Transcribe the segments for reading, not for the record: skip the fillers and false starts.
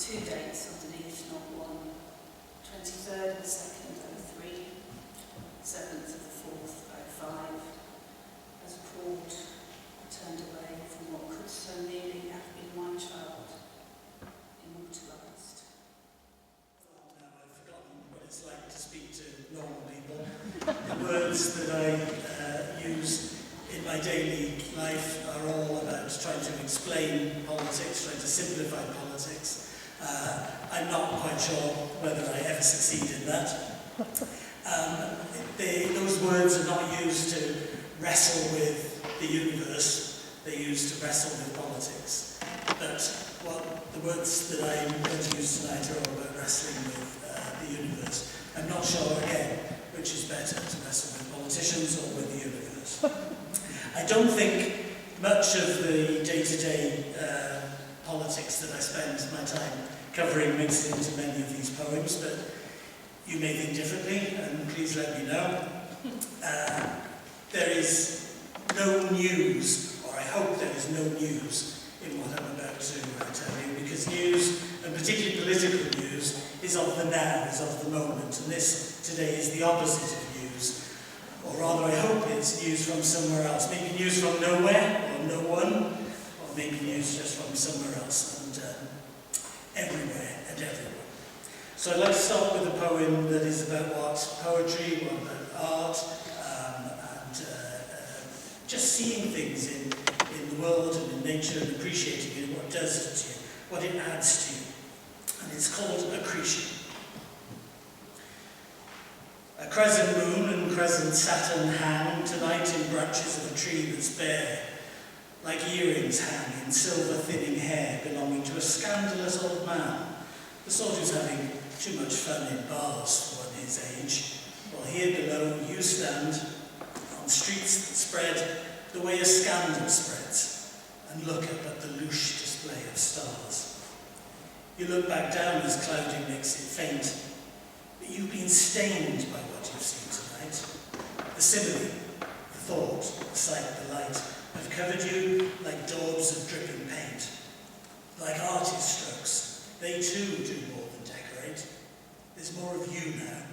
two dates underneath, not one. 23rd of the 2nd, 03, 7th of the 4th, 05. As appalled, I turned away from what could so nearly have been my child, immortalised. Now I've forgotten what it's like to speak to normal people. The words that I use in my daily life are all about trying to explain politics, trying to simplify politics. I'm not quite sure whether I ever succeed in that. Those words are not used to wrestle with the universe, they're used to wrestle with politics. But the words that I'm going to use tonight are all about wrestling with the universe. I'm not sure, again, which is better, to wrestle with politicians or with the universe. I don't think much of the day-to-day politics that I spend my time covering makes it into many of these poems, but you may think differently, and please let me know. There is no news, or I hope there is no news, in what I'm about to tell you, because news, and particularly political news, is of the now, is of the moment, and this today is the opposite of news. Or rather, I hope it's news from somewhere else. Maybe news from nowhere, or no one, or maybe news just from somewhere else, and everywhere and everyone. So I'd like to start with a poem that is about what poetry, what about art, and just seeing things in the world and in nature and appreciating it, what does it to you, what it adds to you. And it's called Accretion. A crescent moon and crescent Saturn hang tonight in branches of a tree that's bare, like earrings hang in silver thinning hair belonging to a scandalous old man, the sort who's having too much fun in bars for one his age, while here below you stand on streets that spread the way a scandal spreads, and look up at the louche display of stars. You look back down as clouding makes it faint, but you've been stained by what you've seen tonight. The simile, the thought, the sight, the light have covered you like daubs of dripping paint. Like artist strokes, they too do more than decorate. There's more of you now.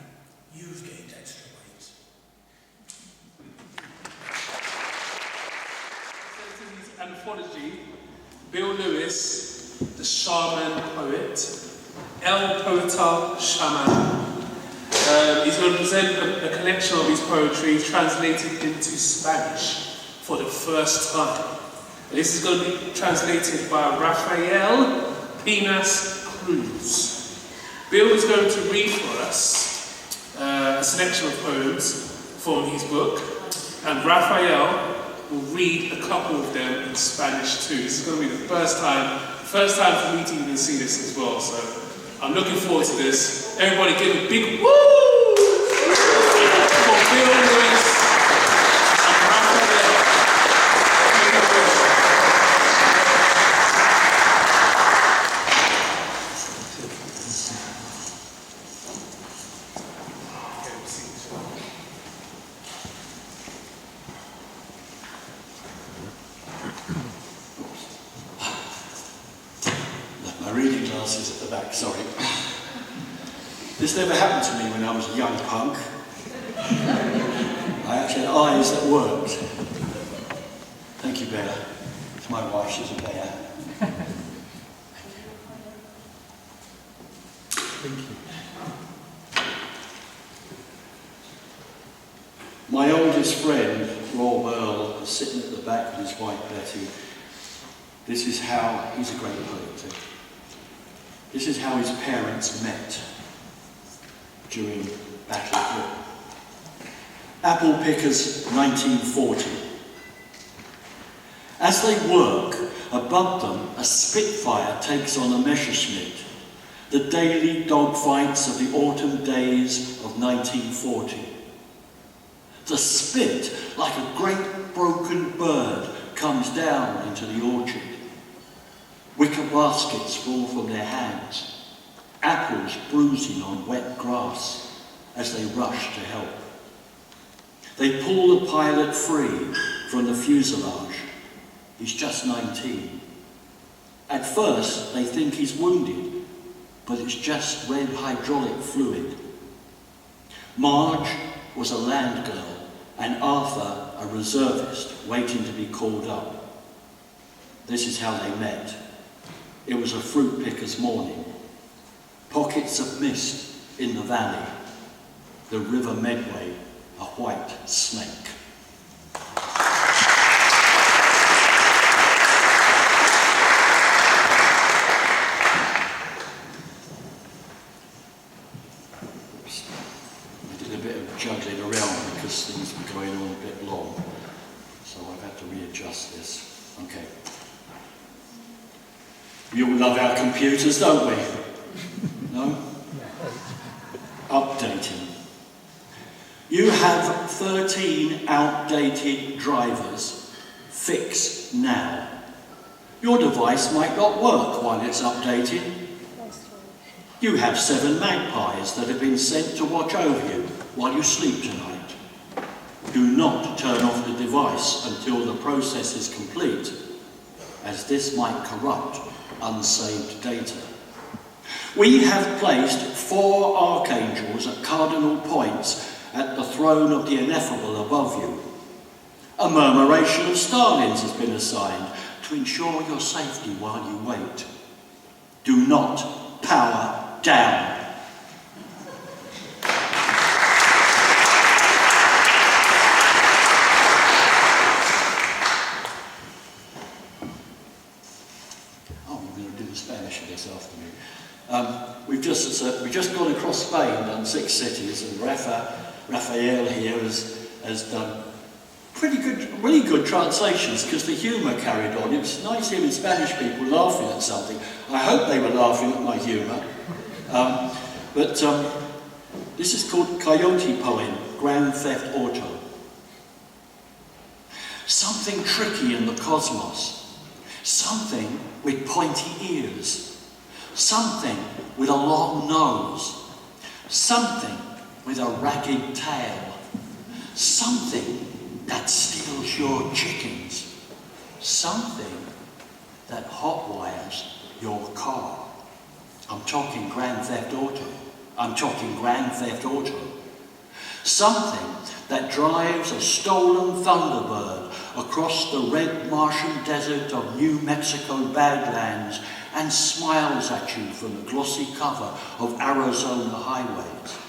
You've gained extra weight. Anthology, Bill Lewis, the Shaman Poet, El Poeta Shaman. He's going to present a collection of his poetry translated into Spanish for the first time. And this is going to be translated by Rafael Peñas Cruz. Bill is going to read for us a selection of poems from his book, and Rafael will read a couple of them in Spanish too. This is going to be the first time for me to even see this as well, so I'm looking forward to this. Everybody give a big woo for Bill Lewis and Rafael. My reading glasses at the back, sorry. This never happened to me when I was a young punk. I actually had eyes that worked. Thank you, Bella. It's my wife, she's a bear. Thank you. My oldest friend, Rob Earl, is sitting at the back with his wife, Betty. This is how, he's a great poet too. This is how his parents met during Battle of Britain. Apple Pickers, 1940. As they work, above them, a Spitfire takes on a Messerschmitt, the daily dogfights of the autumn days of 1940. The spit, like a great broken bird, comes down into the orchard. Wicker baskets fall from their hands, apples bruising on wet grass as they rush to help. They pull the pilot free from the fuselage. He's just 19. At first, they think he's wounded, but it's just red hydraulic fluid. Marge was a land girl, and Arthur a reservist waiting to be called up. This is how they met. It was a fruit picker's morning. Pockets of mist in the valley. The River Medway, a white snake. Juggling around because things were going on a bit long, so I've had to readjust this. Okay. We all love our computers, don't we? No? Updating. You have 13 outdated drivers. Fix now. Your device might not work while it's updating. You have 7 magpies that have been sent to watch over you while you sleep tonight. Do not turn off the device until the process is complete, as this might corrupt unsaved data. We have placed 4 archangels at cardinal points at the throne of the ineffable above you. A murmuration of starlings has been assigned to ensure your safety while you wait. Do not power down. We've just gone across Spain, done 6 cities, and Rafael here has done really good translations because the humour carried on. It was nice hearing Spanish people laughing at something. I hope they were laughing at my humour. But this is called Coyote Poem, Grand Theft Auto. Something tricky in the cosmos. Something with pointy ears. Something with a long nose. Something with a ragged tail. Something that steals your chickens. Something that hotwires your car. I'm talking Grand Theft Auto. I'm talking Grand Theft Auto. Something that drives a stolen Thunderbird across the red Martian desert of New Mexico Badlands and smiles at you from the glossy cover of Arizona highways.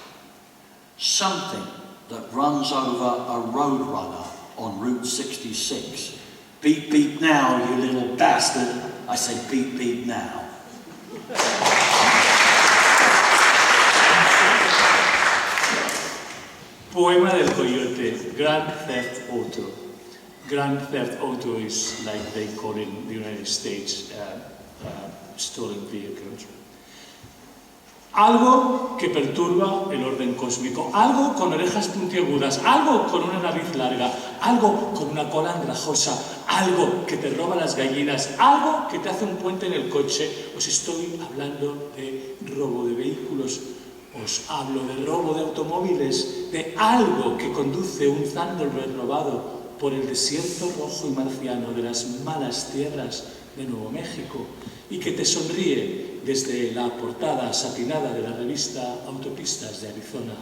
Something that runs over a roadrunner on Route 66. Beep, beep now, you little bastard. I say beep, beep now. Poema del Coyote, Grand Theft Auto. Grand Theft Auto is like they call it in the United States, stolen vehicles. Algo que perturba el orden cósmico, algo con orejas puntiagudas, algo con una nariz larga, algo con una cola andrajosa, algo que te roba las gallinas, algo que te hace un puente en el coche. Os estoy hablando de robo de vehículos, os hablo de robo de automóviles, de algo que conduce un Thunderbird robado por el desierto rojo y marciano de las malas tierras de Nuevo México y que te sonríe desde la portada satinada de la revista Autopistas de Arizona.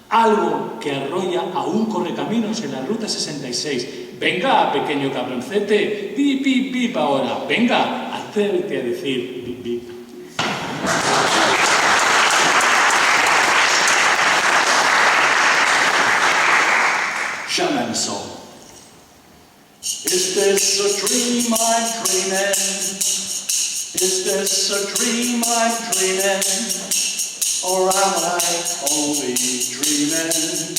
Algo que arrolla a un correcaminos en la Ruta 66. Venga, pequeño cabroncete, bip, bip, bip ahora. Venga, atrévete a decir bip, bip. Shaman song. Is this a dream I'm dreaming? Is this a dream I'm dreaming? Or am I only dreaming?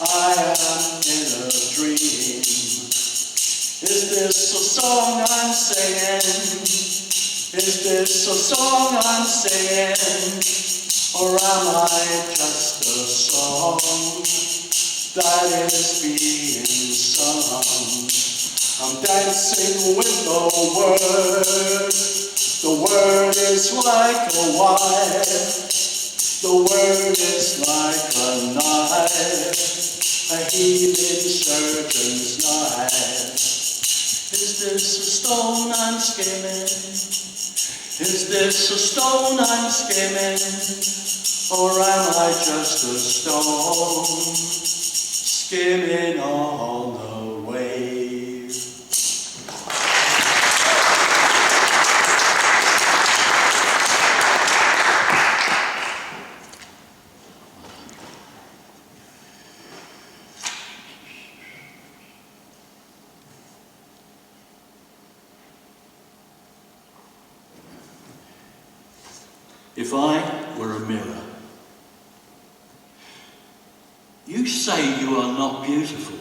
I am in a dream. Is this a song I'm singing? Is this a song I'm singing? Or am I just a song that is being sung? I'm dancing with the word. The word is like a wife. The word is like a knife, a healing surgeon's knife. Is this a stone I'm skimming? Is this a stone I'm skimming, or am I just a stone skimming on the wave? If I were a mirror, you say you are not beautiful,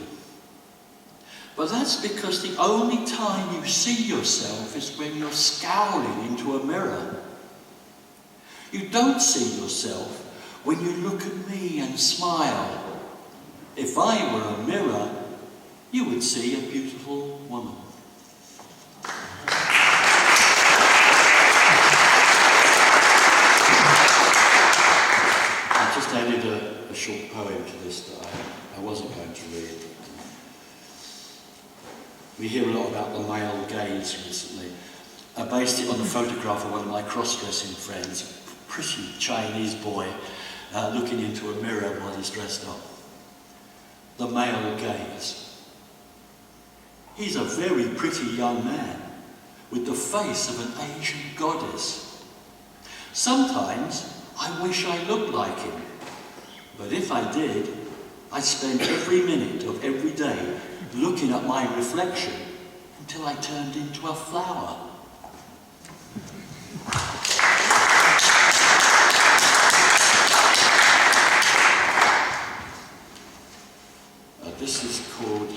but that's because the only time you see yourself is when you're scowling into a mirror. You don't see yourself when you look at me and smile. If I were a mirror, you would see a beautiful woman. I added a short poem to this that I wasn't going to read. We hear a lot about the male gaze recently. I based it on the photograph of one of my cross-dressing friends, a pretty Chinese boy looking into a mirror while he's dressed up. The male gaze. He's a very pretty young man with the face of an Asian goddess. Sometimes I wish I looked like him. But if I did, I'd spend every minute of every day looking at my reflection until I turned into a flower. This is called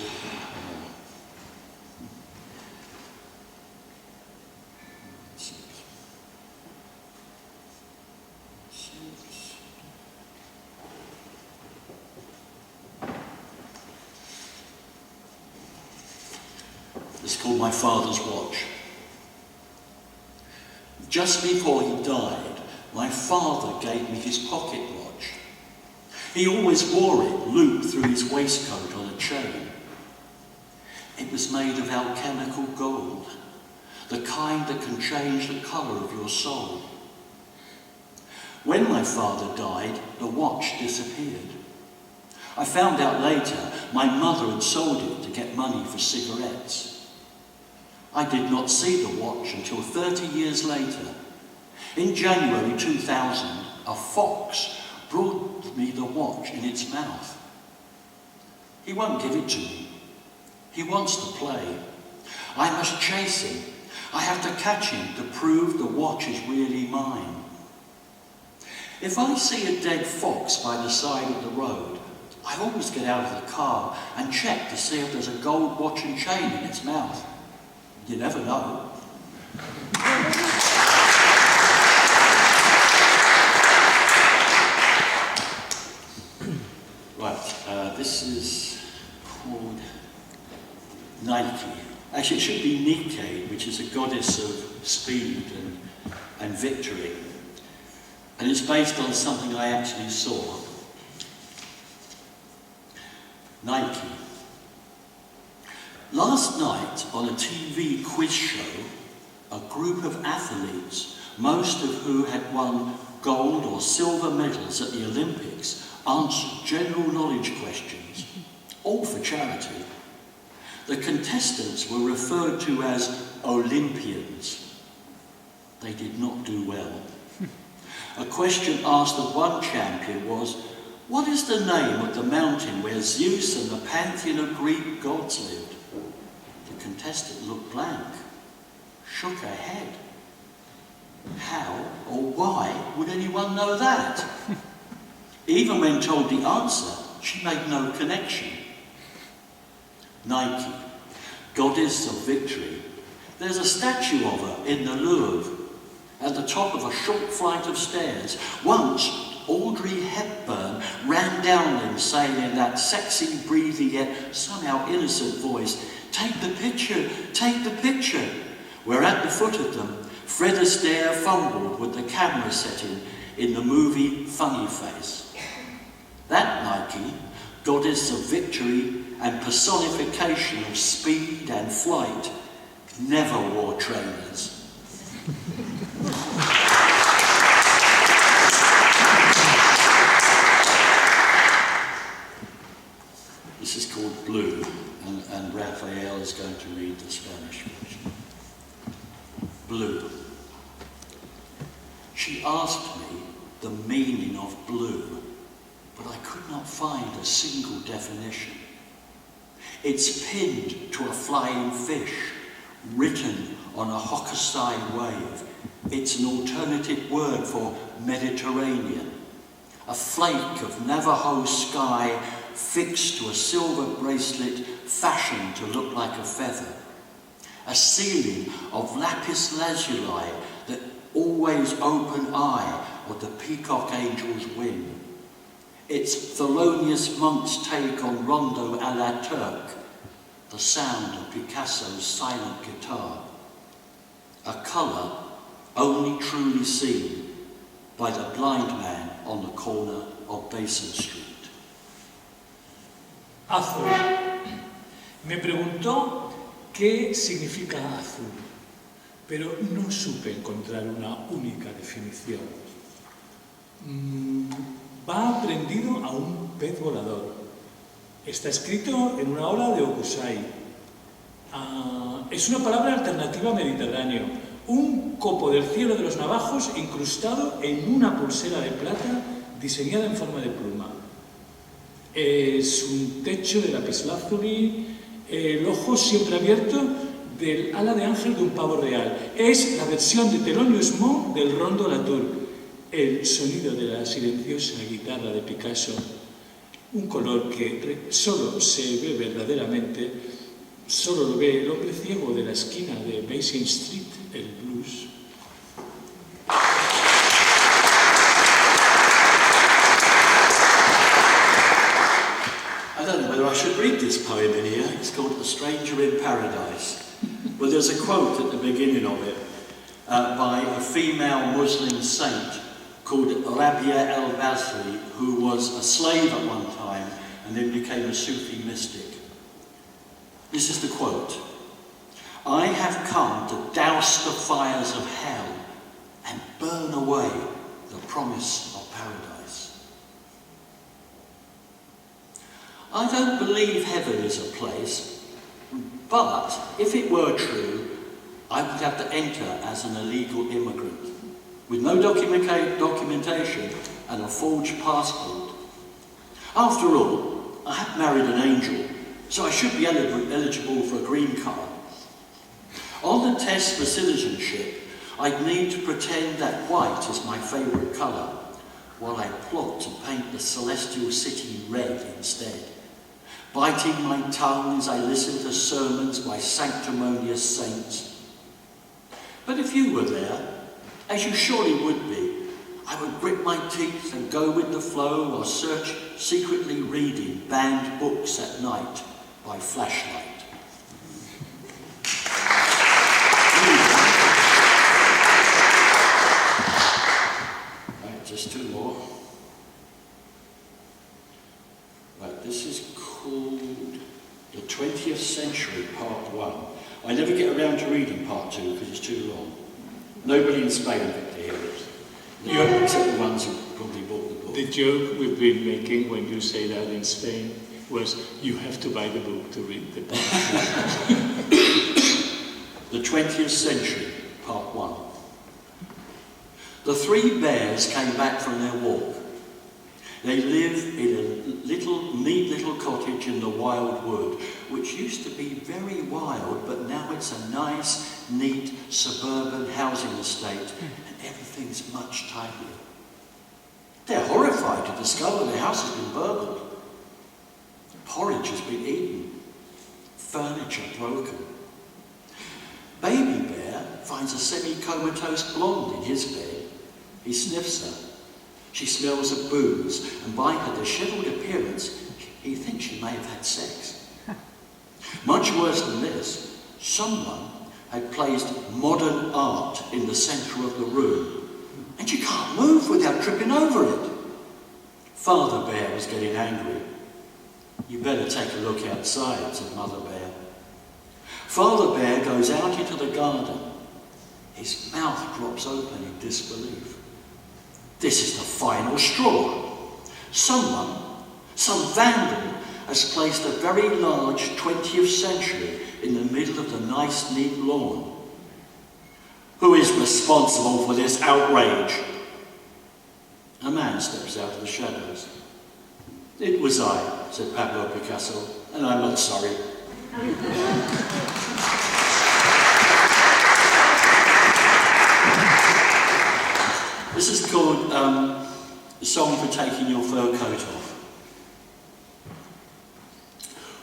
It's called My Father's Watch. Just before he died, my father gave me his pocket watch. He always wore it looped through his waistcoat on a chain. It was made of alchemical gold, the kind that can change the colour of your soul. When my father died, the watch disappeared. I found out later my mother had sold it to get money for cigarettes. I did not see the watch until 30 years later. In January 2000, a fox brought me the watch in its mouth. He won't give it to me. He wants to play. I must chase him. I have to catch him to prove the watch is really mine. If I see a dead fox by the side of the road, I always get out of the car and check to see if there's a gold watch and chain in its mouth. You never know. Right, this is called Nike. Actually, it should be Nike, which is a goddess of speed and victory. And it's based on something I actually saw. Nike. Last night, on a TV quiz show, a group of athletes, most of who had won gold or silver medals at the Olympics, answered general knowledge questions, all for charity. The contestants were referred to as Olympians. They did not do well. A question asked of one champion was, "What is the name of the mountain where Zeus and the pantheon of Greek gods lived?" The contestant looked blank, shook her head. How or why would anyone know that? Even when told the answer, she made no connection. Nike, goddess of victory. There's a statue of her in the Louvre, at the top of a short flight of stairs. Once, Audrey Hepburn ran down them saying in that sexy, breathy yet somehow innocent voice, "Take the picture, take the picture." Where at the foot of them, Fred Astaire fumbled with the camera setting in the movie Funny Face. That Nike, goddess of victory and personification of speed and flight, never wore trainers. She asked me the meaning of blue, but I could not find a single definition. It's pinned to a flying fish, written on a Hokusai wave. It's an alternative word for Mediterranean. A flake of Navajo sky fixed to a silver bracelet fashioned to look like a feather. A ceiling of lapis lazuli, that always open eye of the peacock angel's wing. It's Thelonious Monk's take on Rondo à la Turque, the sound of Picasso's silent guitar. A colour only truly seen by the blind man on the corner of Basin Street. Azul. Me preguntó qué significa azul, pero no supe encontrar una única definición. Va prendido a un pez volador. Está escrito en una ola de Hokusai. Es una palabra alternativa mediterráneo. Un copo del cielo de los navajos incrustado en una pulsera de plata diseñada en forma de pluma. Es un techo de lapislázuli, el ojo siempre abierto del ala de ángel de un pavo real. Es la versión de Thelonious Monk del Rondo à la Turque. El sonido de la silenciosa guitarra de Picasso. Un color que solo se ve verdaderamente, solo lo ve el hombre ciego de la esquina de Basin Street, el blues. I don't know whether I should read this poem in here. It's called A Stranger in Paradise. Well, there's a quote at the beginning of it by a female Muslim saint called Rabia el-Basri, who was a slave at one time and then became a Sufi mystic. This is the quote: "I have come to douse the fires of hell and burn away the promise of paradise." I don't believe heaven is a place, but if it were true, I would have to enter as an illegal immigrant, with no documentation and a forged passport. After all, I have married an angel, so I should be eligible for a green card. On the test for citizenship, I'd need to pretend that white is my favourite colour, while I plot to paint the celestial city red instead, biting my tongue as I listen to sermons by sanctimonious saints. But if you were there, as you surely would be, I would grit my teeth and go with the flow while secretly reading banned books at night by flashlight. Right, just two more. Right, this is called The 20th Century, Part 1. I never get around to reading Part 2 because it's too long. Nobody in Spain will get to hear it, except the ones who probably bought the book. The joke we've been making when you say that in Spain was you have to buy the book to read the book. The 20th Century, Part 1. The three bears came back from their walk. They live in a neat little cottage in the wild wood, which used to be very wild, but now it's a nice, neat, suburban housing estate, and everything's much tidier. They're horrified to discover their house has been burgled. Porridge has been eaten. Furniture broken. Baby Bear finds a semi-comatose blonde in his bed. He sniffs her. She smells of booze, and by her dishevelled appearance, he thinks she may have had sex. Much worse than this, someone had placed modern art in the centre of the room, and you can't move without tripping over it. Father Bear was getting angry. "You better take a look outside," said Mother Bear. Father Bear goes out into the garden. His mouth drops open in disbelief. This is the final straw. Some vandal, has placed a very large 20th century in the middle of the nice, neat lawn. Who is responsible for this outrage? A man steps out of the shadows. It was I, said Pablo Picasso, and I'm not sorry. This is called a song for taking your fur coat off.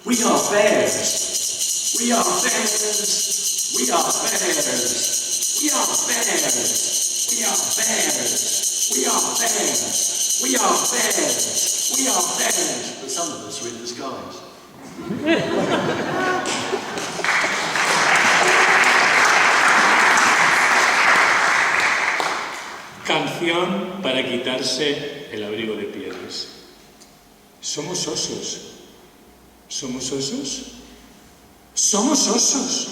We are bears. We are bears. We are bears. We are bears. We are bears. We are bears. We are bears. We are bears. But some of us are in disguise. Canción para quitarse el abrigo de pieles. Somos osos. ¿Somos osos? ¡Somos osos!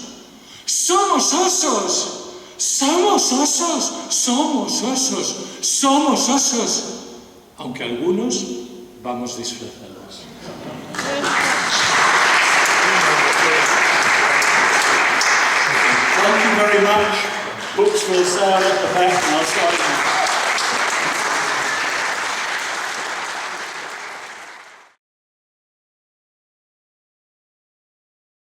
¡Somos osos! ¡Somos osos! ¡Somos osos! ¡Somos osos! Aunque algunos vamos disfrazados. Thank you very much. Books will sell at the back and I'll start.